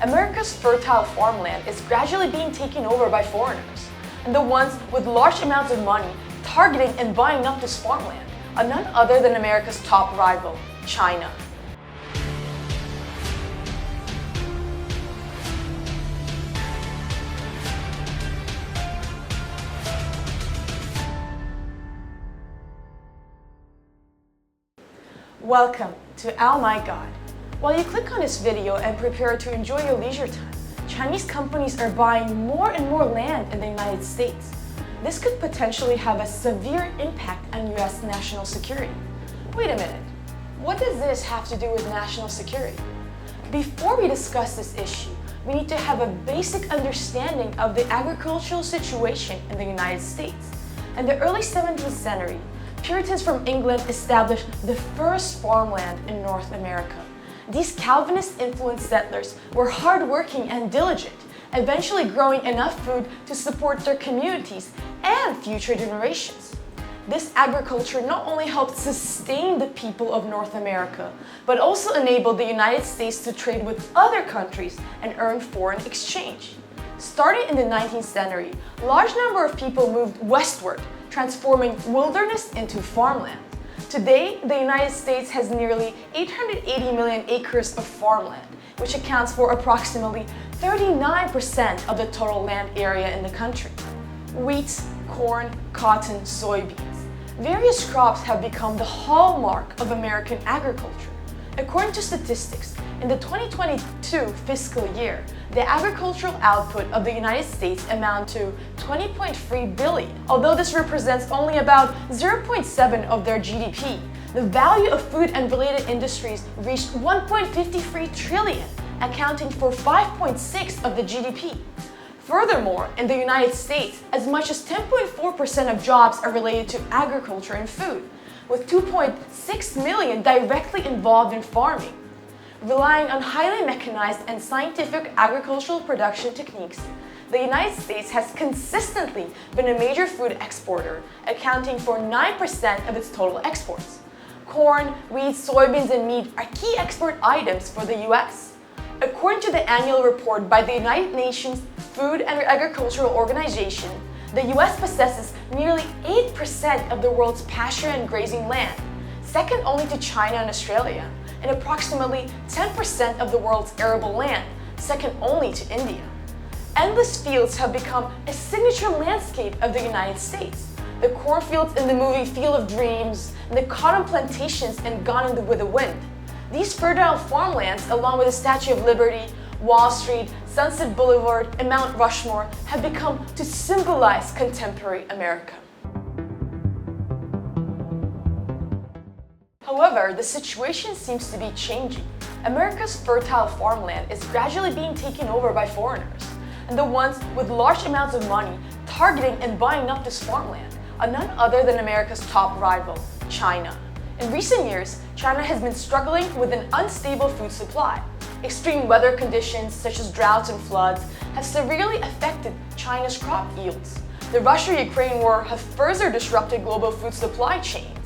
America's fertile farmland is gradually being taken over by foreigners, and the ones with large amounts of money targeting and buying up this farmland are none other than America's top rival, China. Welcome to Oh My God. While you click on this video and prepare to enjoy your leisure time, Chinese companies are buying more and more land in the United States. This could potentially have a severe impact on US national security. Wait a minute, what does this have to do with national security? Before we discuss this issue, we need to have a basic understanding of the agricultural situation in the United States. In the early 17th century, Puritans from England established the first farmland in North America. These Calvinist-influenced settlers were hardworking and diligent, eventually growing enough food to support their communities and future generations. This agriculture not only helped sustain the people of North America, but also enabled the United States to trade with other countries and earn foreign exchange. Starting in the 19th century, a large number of people moved westward, transforming wilderness into farmland. Today, the United States has nearly 880 million acres of farmland, which accounts for approximately 39% of the total land area in the country. Wheat, corn, cotton, soybeans. Various crops have become the hallmark of American agriculture. According to statistics, in the 2022 fiscal year, the agricultural output of the United States amounted to $20.3 billion. Although this represents only about 0.7% of their GDP, the value of food and related industries reached $1.53 trillion, accounting for 5.6% of the GDP. Furthermore, in the United States, as much as 10.4% of jobs are related to agriculture and food, with 2.6 million directly involved in farming. Relying on highly mechanized and scientific agricultural production techniques, the United States has consistently been a major food exporter, accounting for 9% of its total exports. Corn, wheat, soybeans, and meat are key export items for the US. According to the annual report by the United Nations Food and Agricultural Organization, the US possesses nearly 8% of the world's pasture and grazing land, second only to China and Australia, and approximately 10% of the world's arable land, second only to India. Endless fields have become a signature landscape of the United States. The cornfields in the movie Field of Dreams, and the cotton plantations in Gone with the Wind. These fertile farmlands, along with the Statue of Liberty, Wall Street, Sunset Boulevard, and Mount Rushmore, have become to symbolize contemporary America. However, the situation seems to be changing. America's fertile farmland is gradually being taken over by foreigners, and the ones with large amounts of money targeting and buying up this farmland are none other than America's top rival, China. In recent years, China has been struggling with an unstable food supply. Extreme weather conditions such as droughts and floods have severely affected China's crop yields. The Russia-Ukraine war has further disrupted global food supply chains.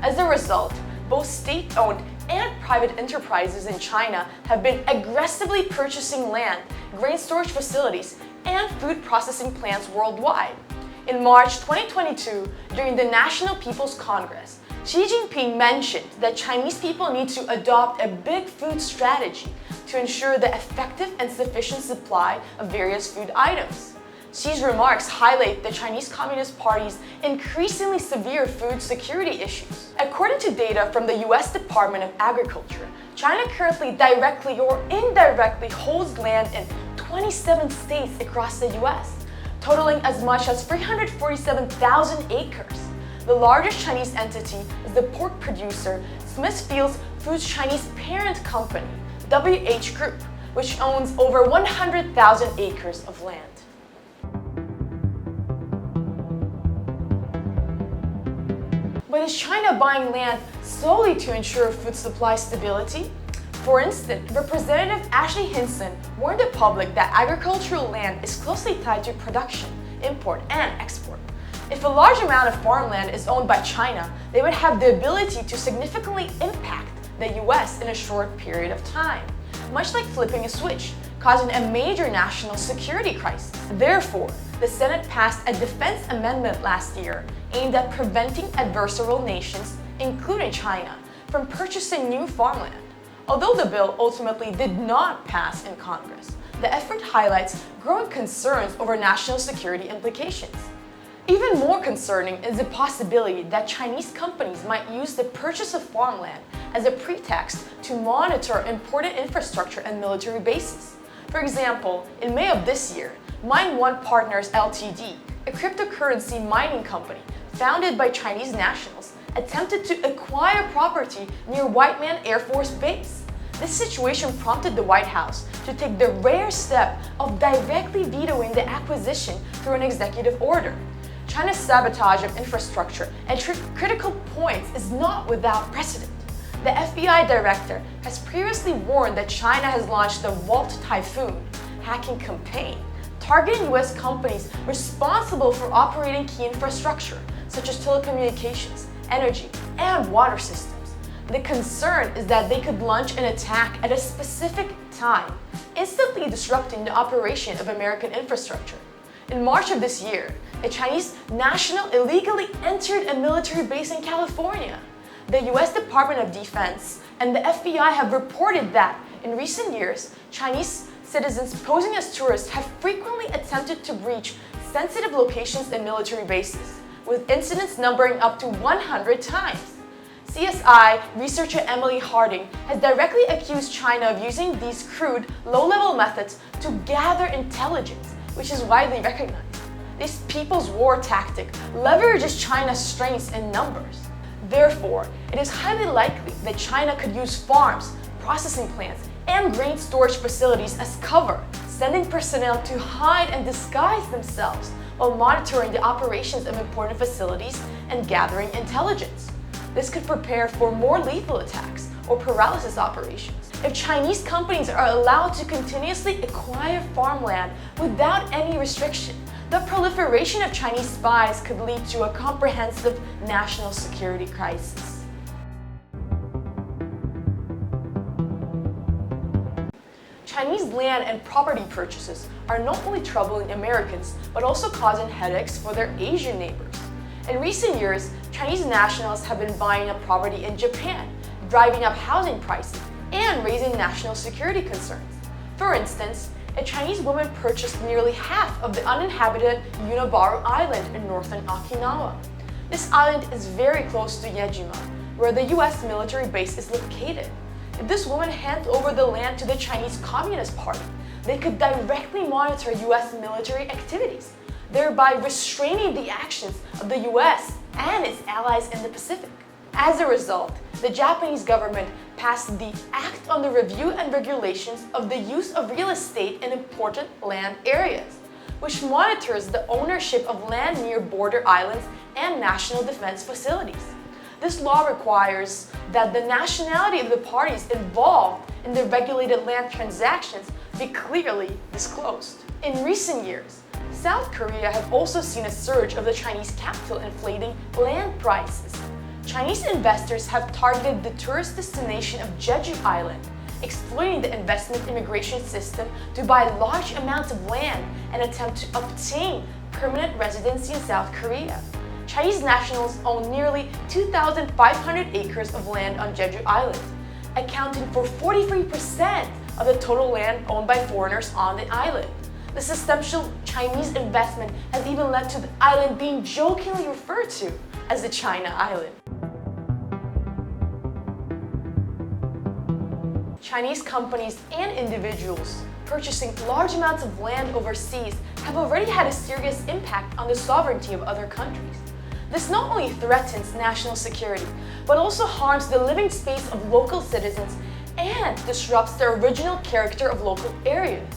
As a result, both state-owned and private enterprises in China have been aggressively purchasing land, grain storage facilities, and food processing plants worldwide. In March 2022, during the National People's Congress, Xi Jinping mentioned that Chinese people need to adopt a big food strategy to ensure the effective and sufficient supply of various food items. Xi's remarks highlight the Chinese Communist Party's increasingly severe food security issues. According to data from the US Department of Agriculture, China currently directly or indirectly holds land in 27 states across the US, totaling as much as 347,000 acres. The largest Chinese entity is the pork producer Smithfield Foods' Chinese parent company, WH Group, which owns over 100,000 acres of land. But is China buying land solely to ensure food supply stability? For instance, Representative Ashley Hinson warned the public that agricultural land is closely tied to production, import, and export. If a large amount of farmland is owned by China, they would have the ability to significantly impact the US in a short period of time. Much like flipping a switch, causing a major national security crisis. Therefore, the Senate passed a defense amendment last year aimed at preventing adversarial nations, including China, from purchasing new farmland. Although the bill ultimately did not pass in Congress, the effort highlights growing concerns over national security implications. Even more concerning is the possibility that Chinese companies might use the purchase of farmland as a pretext to monitor important infrastructure and military bases. For example, in May of this year, Mine One Partners Ltd., a cryptocurrency mining company founded by Chinese nationals, attempted to acquire property near Whiteman Air Force Base. This situation prompted the White House to take the rare step of directly vetoing the acquisition through an executive order. China's sabotage of infrastructure at critical points is not without precedent. The FBI director has previously warned that China has launched the Vault Typhoon hacking campaign, targeting US companies responsible for operating key infrastructure, such as telecommunications, energy, and water systems. The concern is that they could launch an attack at a specific time, instantly disrupting the operation of American infrastructure. In March of this year, a Chinese national illegally entered a military base in California. The US Department of Defense and the FBI have reported that, in recent years, Chinese citizens posing as tourists have frequently attempted to breach sensitive locations and military bases, with incidents numbering up to 100 times. CSI researcher Emily Harding has directly accused China of using these crude, low-level methods to gather intelligence, which is widely recognized. This people's war tactic leverages China's strengths in numbers. Therefore, it is highly likely that China could use farms, processing plants, and grain storage facilities as cover, sending personnel to hide and disguise themselves while monitoring the operations of important facilities and gathering intelligence. This could prepare for more lethal attacks or paralysis operations. If Chinese companies are allowed to continuously acquire farmland without any restriction, the proliferation of Chinese spies could lead to a comprehensive national security crisis. Chinese land and property purchases are not only troubling Americans, but also causing headaches for their Asian neighbors. In recent years, Chinese nationals have been buying up property in Japan, driving up housing prices, and raising national security concerns. For instance, a Chinese woman purchased nearly half of the uninhabited Unabaru Island in northern Okinawa. This island is very close to Yejima, where the US military base is located. If this woman hands over the land to the Chinese Communist Party, they could directly monitor US military activities, thereby restraining the actions of the US and its allies in the Pacific. As a result, the Japanese government passed the Act on the Review and Regulations of the Use of Real Estate in Important Land Areas, which monitors the ownership of land near border islands and national defense facilities. This law requires that the nationality of the parties involved in the regulated land transactions be clearly disclosed. In recent years, South Korea has also seen a surge of the Chinese capital inflating land prices. Chinese investors have targeted the tourist destination of Jeju Island, exploiting the investment immigration system to buy large amounts of land and attempt to obtain permanent residency in South Korea. Chinese nationals own nearly 2,500 acres of land on Jeju Island, accounting for 43% of the total land owned by foreigners on the island. The substantial Chinese investment has even led to the island being jokingly referred to as the China Island. Chinese companies and individuals purchasing large amounts of land overseas have already had a serious impact on the sovereignty of other countries. This not only threatens national security, but also harms the living space of local citizens and disrupts the original character of local areas.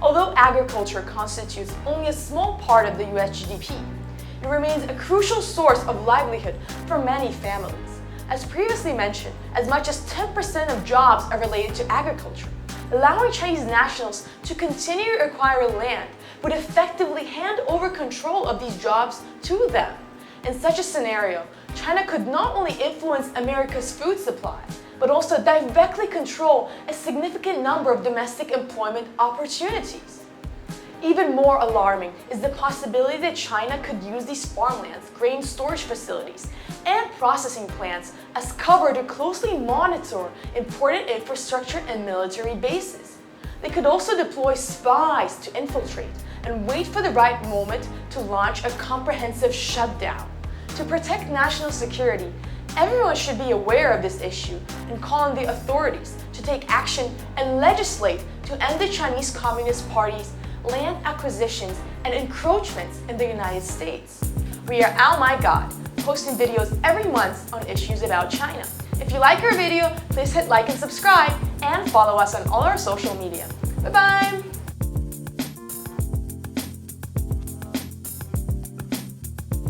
Although agriculture constitutes only a small part of the US GDP, it remains a crucial source of livelihood for many families. As previously mentioned, as much as 10% of jobs are related to agriculture. Allowing Chinese nationals to continue to acquire land would effectively hand over control of these jobs to them. In such a scenario, China could not only influence America's food supply, but also directly control a significant number of domestic employment opportunities. Even more alarming is the possibility that China could use these farmlands, grain storage facilities, and processing plants as cover to closely monitor important infrastructure and military bases. They could also deploy spies to infiltrate and wait for the right moment to launch a comprehensive shutdown. To protect national security, everyone should be aware of this issue and call on the authorities to take action and legislate to end the Chinese Communist Party's land acquisitions and encroachments in the United States. We are Oh My God, posting videos every month on issues about China. If you like our video, please hit like and subscribe and follow us on all our social media. Bye-bye!